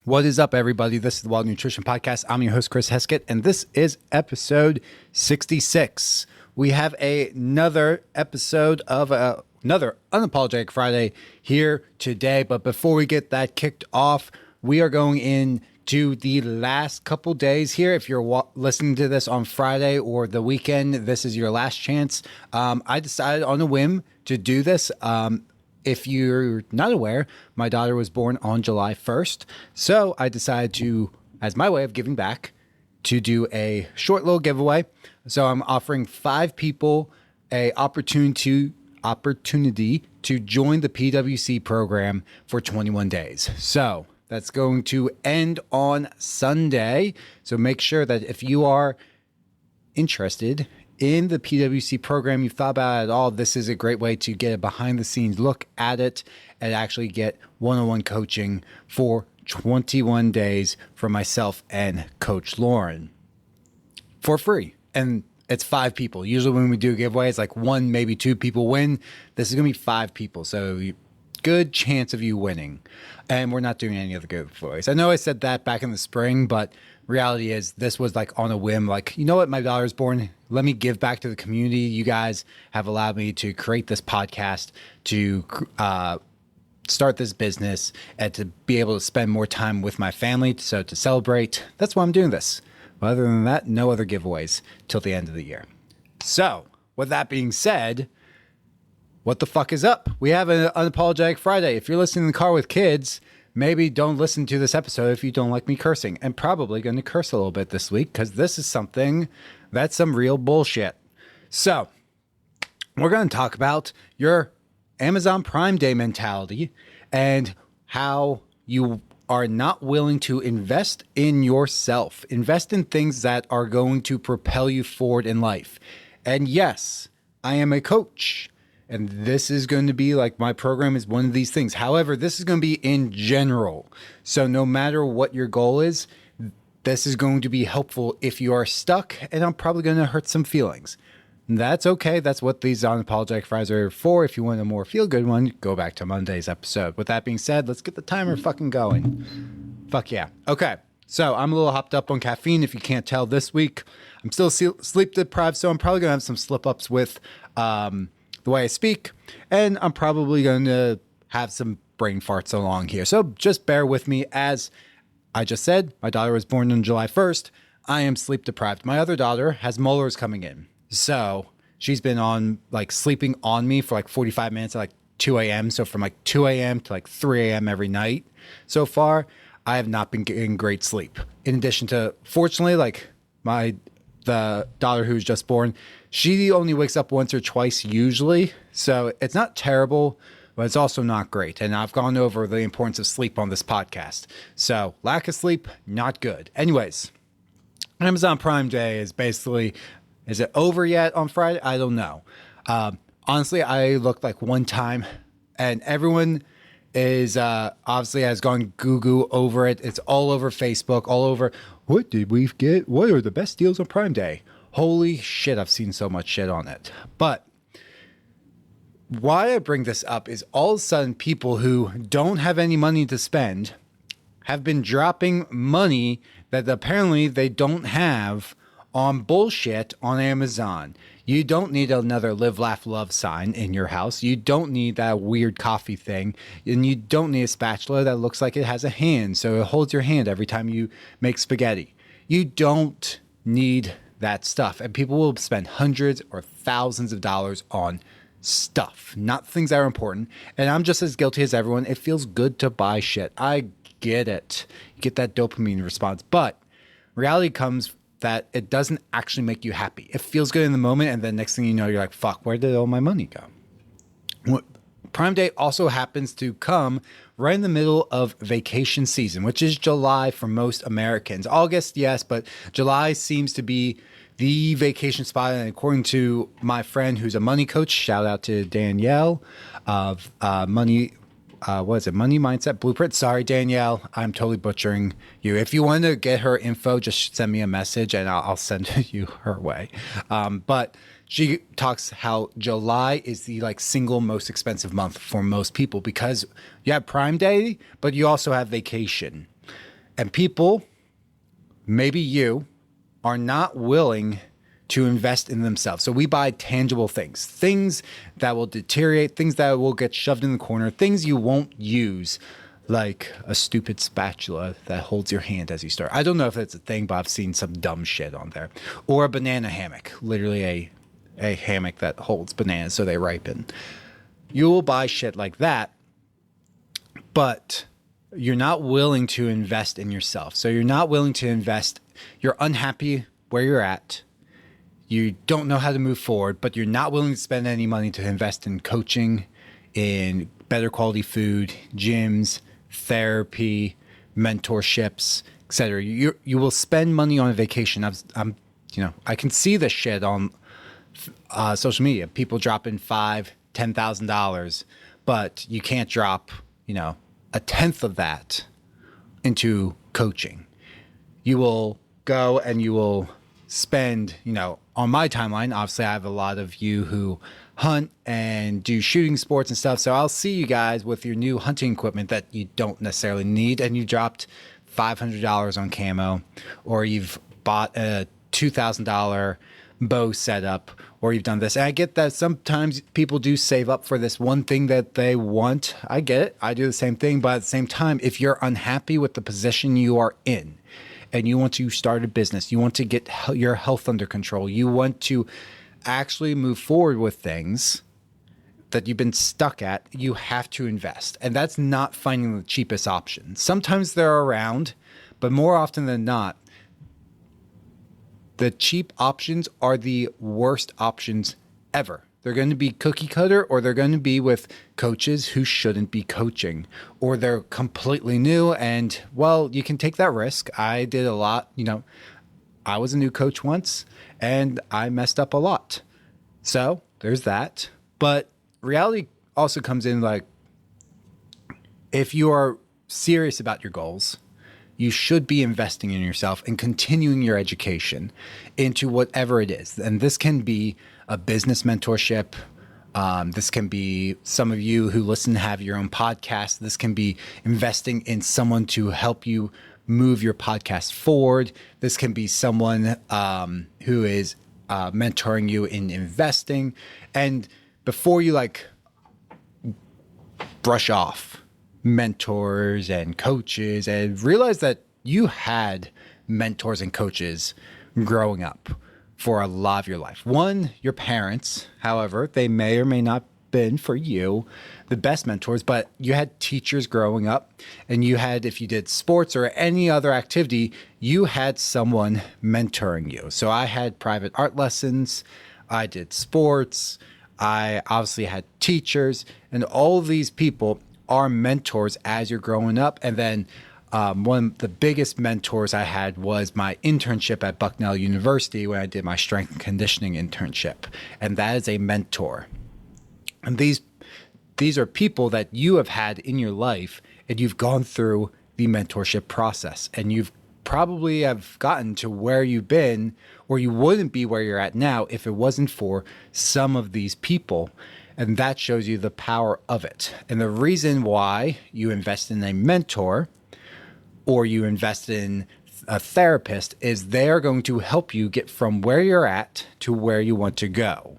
What is up, everybody? This is the Wild Nutrition Podcast. I'm your host, Chris Heskett, and this is episode 66. We have another episode of another Unapologetic Friday here today. But before we get that kicked off, we are going into the last couple days here. If you're listening to this on Friday or the weekend, this is your last chance. I decided on a whim to do this. If you're not aware, my daughter was born on July 1st. So I decided to, as my way of giving back, to do a short little giveaway. So I'm offering 5 people a opportunity to join the PWC program for 21 days. So that's going to end on Sunday. So make sure that if you are interested in the PWC program, you've thought about it at all, this is a great way to get a behind the scenes look at it and actually get one-on-one coaching for 21 days from myself and Coach Lauren for free. And it's 5 people. Usually when we do giveaways, like 1, maybe 2 people win. This is going to be 5 people. So good chance of you winning. And we're not doing any other giveaways. I know I said that back in the spring, but reality is this was like on a whim. Like, you know what? My daughter's born. Let me give back to the community. You guys have allowed me to create this podcast, to start this business, and to be able to spend more time with my family. So to celebrate, that's why I'm doing this. But other than that, no other giveaways till the end of the year. So with that being said, what the fuck is up? We have an Unapologetic Friday. If you're listening in the car with kids, maybe don't listen to this episode if you don't like me cursing. I'm probably going to curse a little bit this week because this is something that's some real bullshit. So we're going to talk about your Amazon Prime Day mentality and how you are not willing to invest in yourself, invest in things that are going to propel you forward in life. And yes, I am a coach. And this is going to be like, my program is one of these things. However, this is going to be in general. So no matter what your goal is, this is going to be helpful if you are stuck, and I'm probably going to hurt some feelings. That's okay. That's what these Unapologetic Fridays are for. If you want a more feel-good one, go back to Monday's episode. With that being said, let's get the timer fucking going. Fuck yeah. Okay. So I'm a little hopped up on caffeine, if you can't tell this week. I'm still sleep deprived, so I'm probably going to have some slip-ups with the way I speak, and I'm probably going to have some brain farts along here. So just bear with me. As I just said, my daughter was born on July 1st. I am sleep deprived. My other daughter has molars coming in. So she's been on like sleeping on me for like 45 minutes at like 2 a.m. So from like 2 a.m. to like 3 a.m. every night so far, I have not been getting great sleep. In addition to, fortunately, like the daughter who's just born, she only wakes up once or twice usually. So it's not terrible, but it's also not great. And I've gone over the importance of sleep on this podcast. So lack of sleep, not good. Anyways, Amazon Prime Day is basically, is it over yet on Friday? I don't know. Honestly, I looked like one time and everyone is obviously has gone goo over it. It's all over Facebook, all over. What did we get? What are the best deals on Prime Day? Holy shit, I've seen so much shit on it. But why I bring this up is all of a sudden people who don't have any money to spend have been dropping money that apparently they don't have on bullshit on Amazon. You don't need another live, laugh, love sign in your house. You don't need that weird coffee thing. And you don't need a spatula that looks like it has a hand, so it holds your hand every time you make spaghetti. You don't need that stuff. And people will spend hundreds or thousands of dollars on stuff, not things that are important. And I'm just as guilty as everyone. It feels good to buy shit. I get it. You get that dopamine response. But reality comes that it doesn't actually make you happy. It feels good in the moment, and then next thing you know, you're like, fuck, where did all my money go? Prime Day also happens to come right in the middle of vacation season, which is July for most Americans. August, yes, but July seems to be the vacation spot. And according to my friend who's a money coach, shout out to Danielle of Money Mindset Blueprint. Sorry, Danielle, I'm totally butchering you. If you want to get her info, just send me a message and I'll send you her way. But she talks how July is the single most expensive month for most people because you have Prime Day, but you also have vacation. And people, maybe you, are not willing to invest in themselves. So we buy tangible things that will deteriorate, things that will get shoved in the corner, things you won't use, like a stupid spatula that holds your hand as you start. I don't know if it's a thing, but I've seen some dumb shit on there. Or a banana hammock, literally a hammock that holds bananas so they ripen. You will buy shit like that, but you're not willing to invest in yourself. So you're not willing to invest. You're unhappy where you're at. You don't know how to move forward, but you're not willing to spend any money to invest in coaching, in better quality food, gyms, therapy, mentorships, etc. You will spend money on a vacation. I can see this shit on social media. People dropping $5,000-$10,000, but you can't drop, a tenth of that into coaching. You will go and you will spend, on my timeline, obviously I have a lot of you who hunt and do shooting sports and stuff. So I'll see you guys with your new hunting equipment that you don't necessarily need, and you dropped $500 on camo, or you've bought a $2,000 bow setup, or you've done this. And I get that sometimes people do save up for this one thing that they want. I get it. I do the same thing. But at the same time, if you're unhappy with the position you are in, and you want to start a business, you want to get your health under control, you want to actually move forward with things that you've been stuck at, you have to invest. And that's not finding the cheapest option. Sometimes they're around, but more often than not, the cheap options are the worst options ever. They're going to be cookie cutter, or they're going to be with coaches who shouldn't be coaching, or they're completely new. And well, you can take that risk. I did a lot. I was a new coach once and I messed up a lot. So there's that. But reality also comes in, like, if you are serious about your goals, you should be investing in yourself and continuing your education into whatever it is. And this can be a business mentorship. This can be, some of you who listen have your own podcast. This can be investing in someone to help you move your podcast forward. This can be someone who is mentoring you in investing. And before you brush off mentors and coaches, and realize that you had mentors and coaches growing up for a lot of your life. One, your parents, however, they may or may not been for you the best mentors, but you had teachers growing up, and you had, if you did sports or any other activity, you had someone mentoring you. So I had private art lessons, I did sports, I obviously had teachers, and all of these people are mentors as you're growing up. And then one of the biggest mentors I had was my internship at Bucknell University when I did my strength and conditioning internship. And that is a mentor. And these are people that you have had in your life, and you've gone through the mentorship process, and you've probably have gotten to where you've been, or you wouldn't be where you're at now if it wasn't for some of these people. And that shows you the power of it. And the reason why you invest in a mentor or you invest in a therapist is they're going to help you get from where you're at to where you want to go.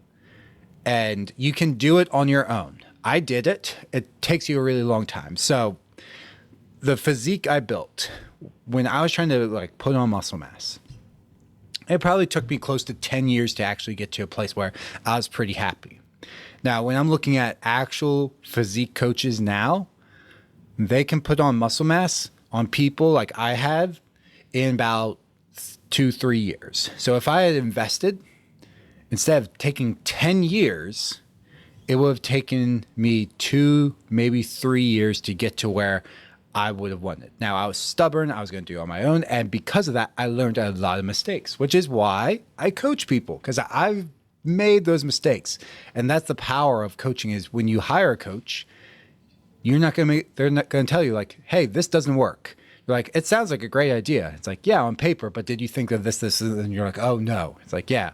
And you can do it on your own. I did it. It takes you a really long time. So the physique I built when I was trying to put on muscle mass, it probably took me close to 10 years to actually get to a place where I was pretty happy. Now, when I'm looking at actual physique coaches now, they can put on muscle mass on people like I have in about 2-3 years. So if I had invested, instead of taking 10 years, it would have taken me 2, maybe 3 years to get to where I would have wanted. Now, I was stubborn. I was going to do it on my own. And because of that, I learned a lot of mistakes, which is why I coach people, because I've made those mistakes. And that's the power of coaching, is when you hire a coach, they're not going to tell you hey, this doesn't work. You're like, it sounds like a great idea. It's like, yeah, on paper, but did you think of this, and you're like, oh no. It's like, yeah,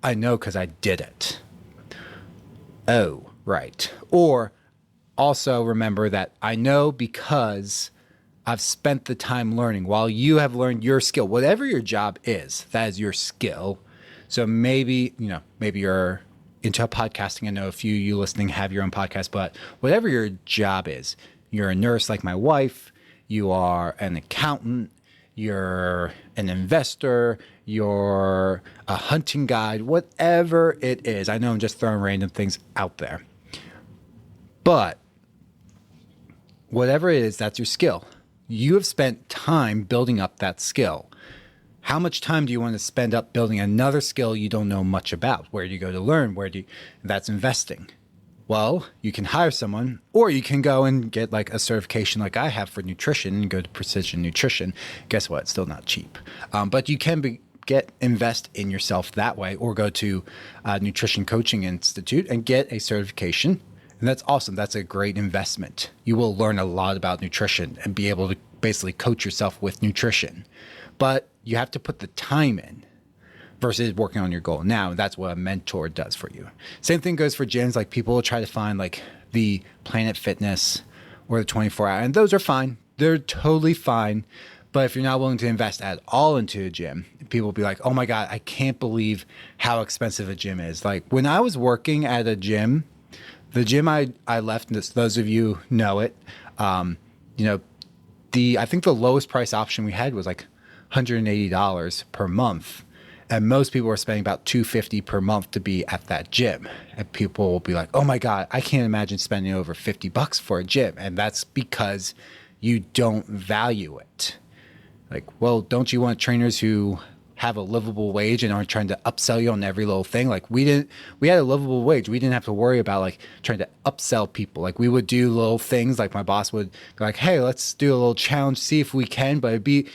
I know, because I did it. Oh, right. Or also remember that I know because I've spent the time learning while you have learned your skill, whatever your job is, that is your skill. So maybe, maybe you're into podcasting. I know a few of you listening have your own podcast, but whatever your job is, you're a nurse like my wife, you are an accountant, you're an investor, you're a hunting guide, whatever it is. I know I'm just throwing random things out there. But whatever it is, that's your skill. You have spent time building up that skill. How much time do you want to spend up building another skill you don't know much about? Where do you go to learn? That's investing. Well, you can hire someone, or you can go and get like a certification like I have for nutrition and go to Precision Nutrition. Guess what? It's still not cheap. But you can invest in yourself that way, or go to Nutrition Coaching Institute and get a certification. And that's awesome. That's a great investment. You will learn a lot about nutrition and be able to basically coach yourself with nutrition. But you have to put the time in versus working on your goal now. That's what a mentor does for you. Same thing goes for gyms. Like people will try to find like the Planet Fitness or the 24-hour, and those are fine. They're totally fine. But if you're not willing to invest at all into a gym, people will be like, oh my God, I can't believe how expensive a gym is. Like when I was working at a gym, the gym I left, those of you know it, I think the lowest price option we had was like $180 per month. And most people were spending about $250 per month to be at that gym. And people will be like, oh my God, I can't imagine spending over $50 for a gym. And that's because you don't value it. Like, well, don't you want trainers who have a livable wage and aren't trying to upsell you on every little thing? Like we had a livable wage. We didn't have to worry about like trying to upsell people. Like we would do little things, like my boss would be like, hey, let's do a little challenge, see if we can, but it'd be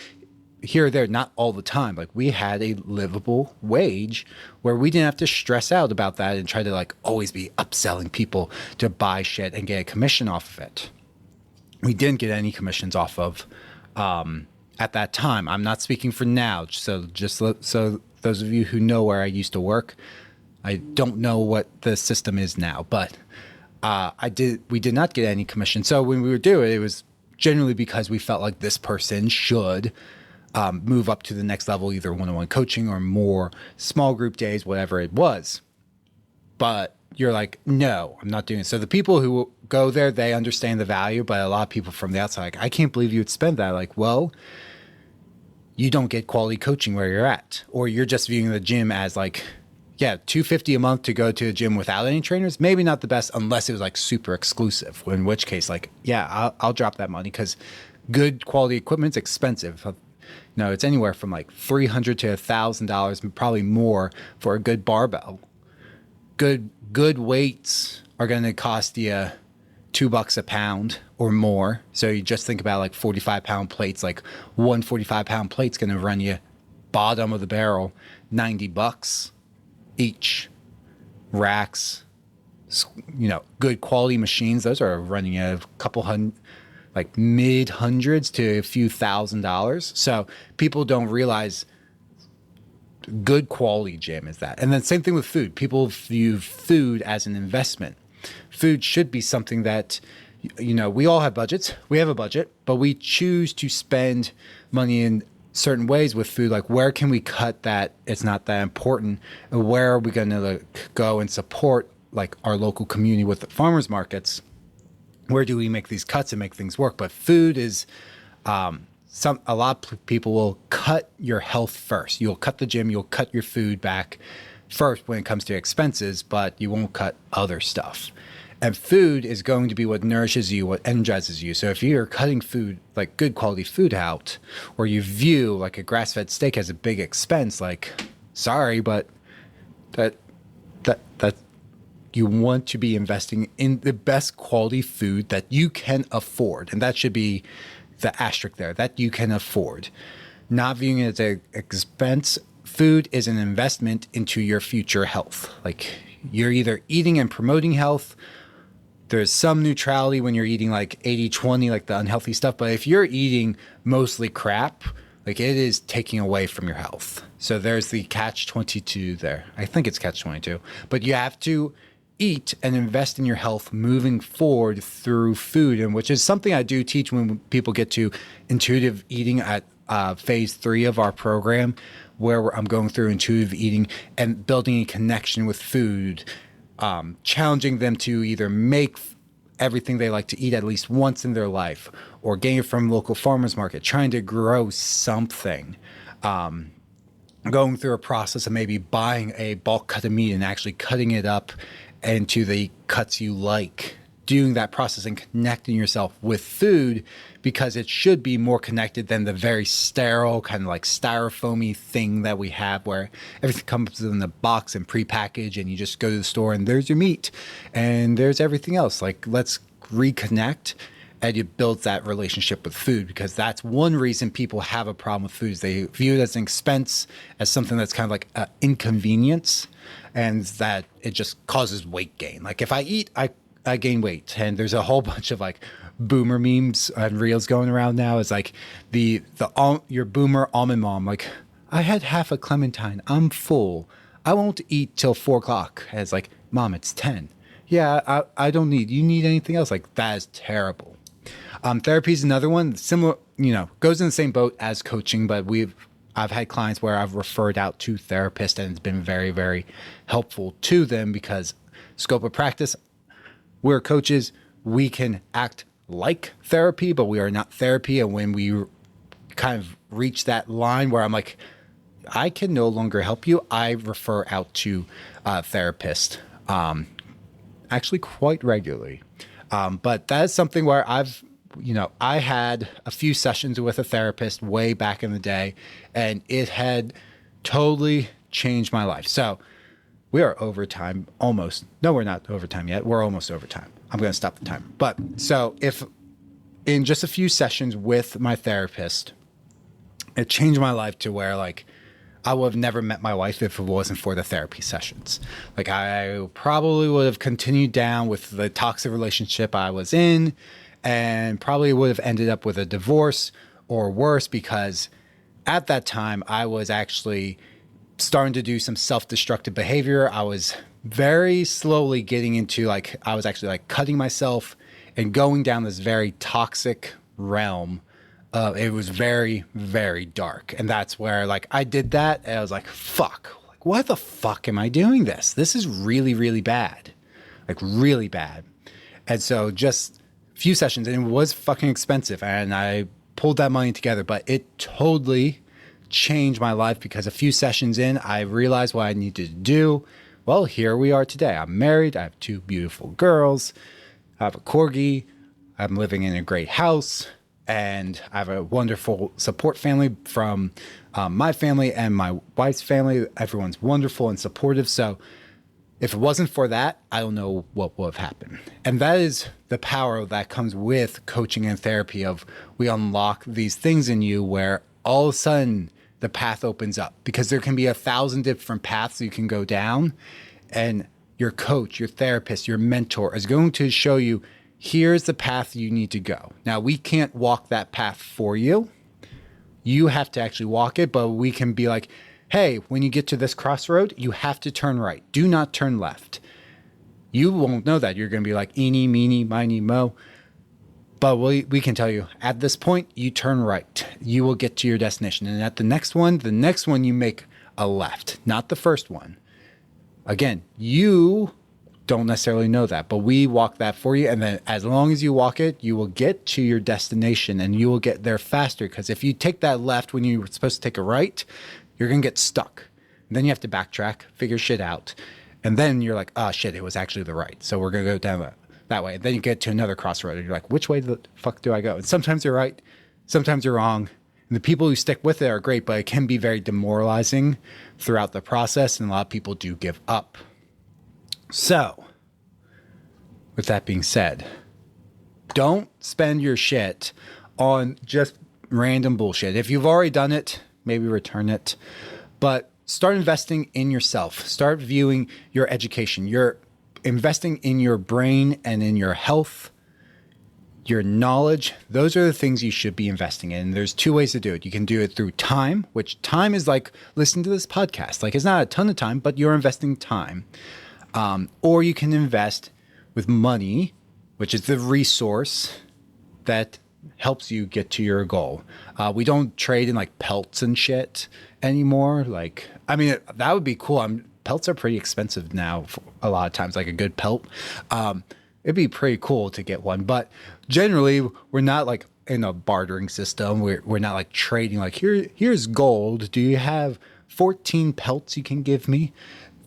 here or there, not all the time. Like we had a livable wage where we didn't have to stress out about that and try to like always be upselling people to buy shit and get a commission off of it. We didn't get any commissions off of at that time. I'm not speaking for now. So those of you who know where I used to work, I don't know what the system is now, but we did not get any commission. So when we would do it, it was generally because we felt like this person should move up to the next level, either one-on-one coaching or more small group days, whatever it was. But you're like, no, I'm not doing it. So the people who go there, they understand the value, but a lot of people from the outside, like, I can't believe you would spend that. Like, well, you don't get quality coaching where you're at, or you're just viewing the gym as like, yeah, $250 a month to go to a gym without any trainers. Maybe not the best unless it was like super exclusive, in which case, like, yeah, I'll drop that money because good quality equipment's expensive. No, it's anywhere from like $300 to $1,000, probably more for a good barbell. Good weights are going to cost you $2 a pound or more. So you just think about like 45-pound plates. Like one 45-pound plate's going to run you bottom of the barrel $90 each. Racks, good quality machines. Those are running a couple hundred, like mid hundreds to a few $1,000s. So people don't realize good quality gym is that. And then same thing with food. People view food as an investment. Food should be something that, we all have budgets. We have a budget, but we choose to spend money in certain ways with food. Like where can we cut that it's not that important? And where are we going to go and support like our local community with the farmers markets? Where do we make these cuts and make things work? But food is a lot of people will cut your health first. You'll cut the gym, you'll cut your food back first when it comes to expenses, but you won't cut other stuff. And food is going to be what nourishes you, what energizes you. So if you're cutting food, like good quality food out, or you view like a grass-fed steak as a big expense, like, sorry, but that you want to be investing in the best quality food that you can afford. And that should be the asterisk there, that you can afford. Not viewing it as an expense. Food is an investment into your future health. Like you're either eating and promoting health. There's some neutrality when you're eating like 80-20, like the unhealthy stuff. But if you're eating mostly crap, like it is taking away from your health. So there's the catch-22 there. I think it's catch-22. But you have to eat and invest in your health moving forward through food, and which is something I do teach when people get to intuitive eating at phase 3 of our program, where I'm going through intuitive eating and building a connection with food, challenging them to either make everything they like to eat at least once in their life, or getting it from local farmers market, trying to grow something. Going through a process of maybe buying a bulk cut of meat and actually cutting it up into the cuts you like, doing that process and connecting yourself with food, because it should be more connected than the very sterile kind of like styrofoamy thing that we have, where everything comes in a box and prepackaged and you just go to the store and there's your meat and there's everything else. Like, let's reconnect. And it builds that relationship with food, because that's one reason people have a problem with food. They view it as an expense, as something that's kind of like an inconvenience, and that it just causes weight gain. Like, if I eat, I gain weight. And there's a whole bunch of like boomer memes and reels going around now. It's like your boomer almond mom, like, I had half a clementine, I'm full, I won't eat till 4 o'clock. And it's like, Mom, it's 10. Yeah, I don't need, you need anything else? Like, that is terrible. Therapy is another one, similar, goes in the same boat as coaching, but I've had clients where I've referred out to therapists, and it's been very, very helpful to them, because scope of practice, we're coaches, we can act like therapy, but we are not therapy. And when we kind of reach that line where I'm like, I can no longer help you, I refer out to a therapist, actually quite regularly. But that is something where I had a few sessions with a therapist way back in the day, and it had totally changed my life. So we are over time almost. No, we're not over time yet. We're almost over time. I'm going to stop the timer. But so if in just a few sessions with my therapist, it changed my life to where, like, I would have never met my wife if it wasn't for the therapy sessions. Like, I probably would have continued down with the toxic relationship I was in, and probably would have ended up with a divorce or worse, because at that time I was actually starting to do some self-destructive behavior. I was very slowly getting into, like, I was actually like cutting myself and going down this very toxic realm. It was very, very dark. And that's where, like, I did that and I was like, fuck, like, why the fuck am I doing this? This is really, really bad. Like, really bad. And so just a few sessions, and it was fucking expensive, and I pulled that money together, but it totally changed my life, because a few sessions in, I realized what I needed to do. Well, here we are today. I'm married. I have 2 beautiful girls. I have a corgi. I'm living in a great house. And I have a wonderful support family from my family and my wife's family. Everyone's wonderful and supportive. So if it wasn't for that, I don't know what would have happened. And that is the power that comes with coaching and therapy, of we unlock these things in you where all of a sudden the path opens up, because there can be 1,000 different paths you can go down. And your coach, your therapist, your mentor is going to show you, here's the path you need to go. Now, we can't walk that path for you. You have to actually walk it, but we can be like, hey, when you get to this crossroad, you have to turn right. Do not turn left. You won't know that. You're going to be like, eeny, meeny, miny, mo. But we can tell you, at this point, you turn right. You will get to your destination. And at the next one, you make a left, not the first one. Again, you don't necessarily know that, but we walk that for you. And then as long as you walk it, you will get to your destination, and you will get there faster. Because if you take that left when you were supposed to take a right, you're going to get stuck. And then you have to backtrack, figure shit out. And then you're like, oh shit, it was actually the right. So we're going to go down that way. And then you get to another crossroad, and you're like, which way the fuck do I go? And sometimes you're right, sometimes you're wrong. And the people who stick with it are great, but it can be very demoralizing throughout the process. And a lot of people do give up. So, with that being said, don't spend your shit on just random bullshit. If you've already done it, maybe return it. But start investing in yourself. Start viewing your education. You're investing in your brain and in your health, your knowledge. Those are the things you should be investing in. There's 2 ways to do it. You can do it through time, which time is like listening to this podcast. Like, it's not a ton of time, but you're investing time. Or you can invest with money, which is the resource that helps you get to your goal. We don't trade in like pelts and shit anymore. Like, I mean, that would be cool. Pelts are pretty expensive now a lot of times, like a good pelt. It'd be pretty cool to get one, but generally we're not like in a bartering system. We're not like trading like here's gold. Do you have 14 pelts you can give me?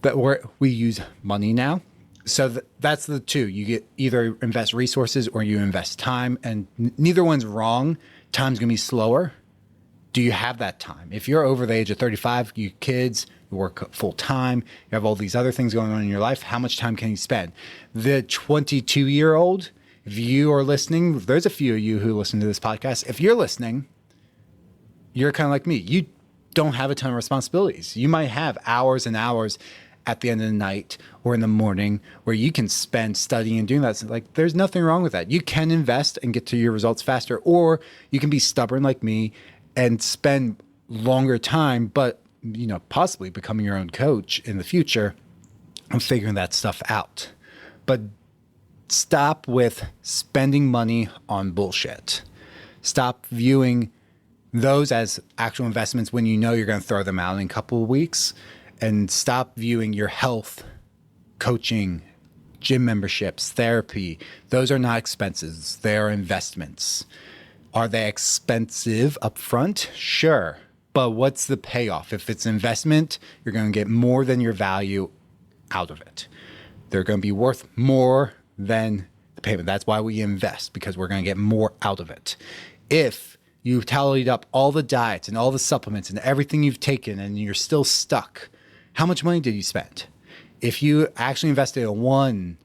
But we use money now. So that's the two. You get either invest resources or you invest time, and neither one's wrong. Time's gonna be slower. Do you have that time? If you're over the age of 35, you kids, you work full time, you have all these other things going on in your life, how much time can you spend? The 22-year-old, if you are listening, there's a few of you who listen to this podcast. If you're listening, you're kind of like me. You don't have a ton of responsibilities. You might have hours and hours at the end of the night or in the morning where you can spend studying and doing that. So like, there's nothing wrong with that. You can invest and get to your results faster, or you can be stubborn like me and spend longer time, but possibly becoming your own coach in the future and figuring that stuff out. But stop with spending money on bullshit. Stop viewing those as actual investments when you know you're going to throw them out in a couple of weeks, and stop viewing your health, coaching, gym memberships, therapy. Those are not expenses. They're investments. Are they expensive up front? Sure. But what's the payoff? If it's investment, you're going to get more than your value out of it. They're going to be worth more than the payment. That's why we invest, because we're going to get more out of it. If you've tallied up all the diets and all the supplements and everything you've taken and you're still stuck, how much money did you spend? If you actually invested in one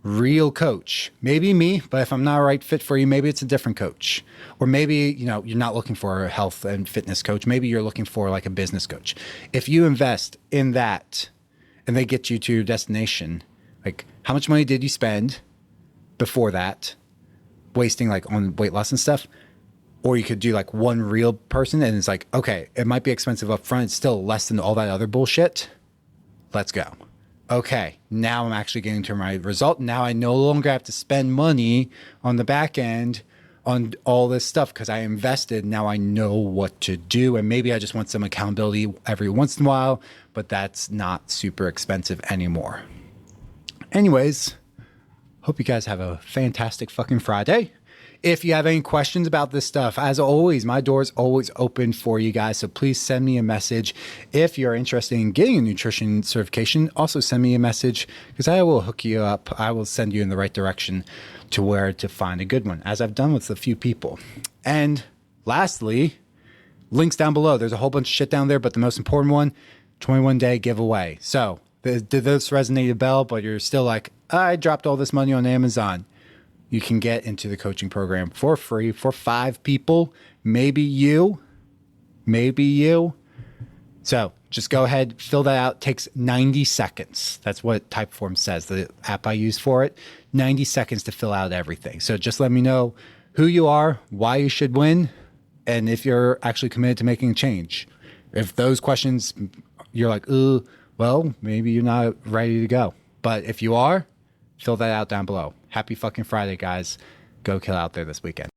real coach, maybe me, but if I'm not a right fit for you, maybe it's a different coach. Or maybe, you're not looking for a health and fitness coach. Maybe you're looking for like a business coach. If you invest in that and they get you to your destination, like how much money did you spend before that wasting like on weight loss and stuff? Or you could do like one real person and it's like, okay, it might be expensive up front. It's still less than all that other bullshit. Let's go. Okay, now I'm actually getting to my result. Now I no longer have to spend money on the back end on all this stuff because I invested. Now I know what to do. And maybe I just want some accountability every once in a while, but that's not super expensive anymore. Anyways, hope you guys have a fantastic fucking Friday. If you have any questions about this stuff, as always, my door is always open for you guys. So please send me a message. If you're interested in getting a nutrition certification, also send me a message because I will hook you up. I will send you in the right direction to where to find a good one, as I've done with a few people. And lastly, links down below. There's a whole bunch of shit down there, but the most important one, 21-day giveaway. So did this resonate a bell, but you're still like, I dropped all this money on Amazon. You can get into the coaching program for free for 5 people. Maybe you. So just go ahead, fill that out. It takes 90 seconds. That's what Typeform says, the app I use for it. 90 seconds to fill out everything. So just let me know who you are, why you should win, and if you're actually committed to making a change. If those questions, you're like, well, maybe you're not ready to go. But if you are, fill that out down below. Happy fucking Friday, guys. Go kill out there this weekend.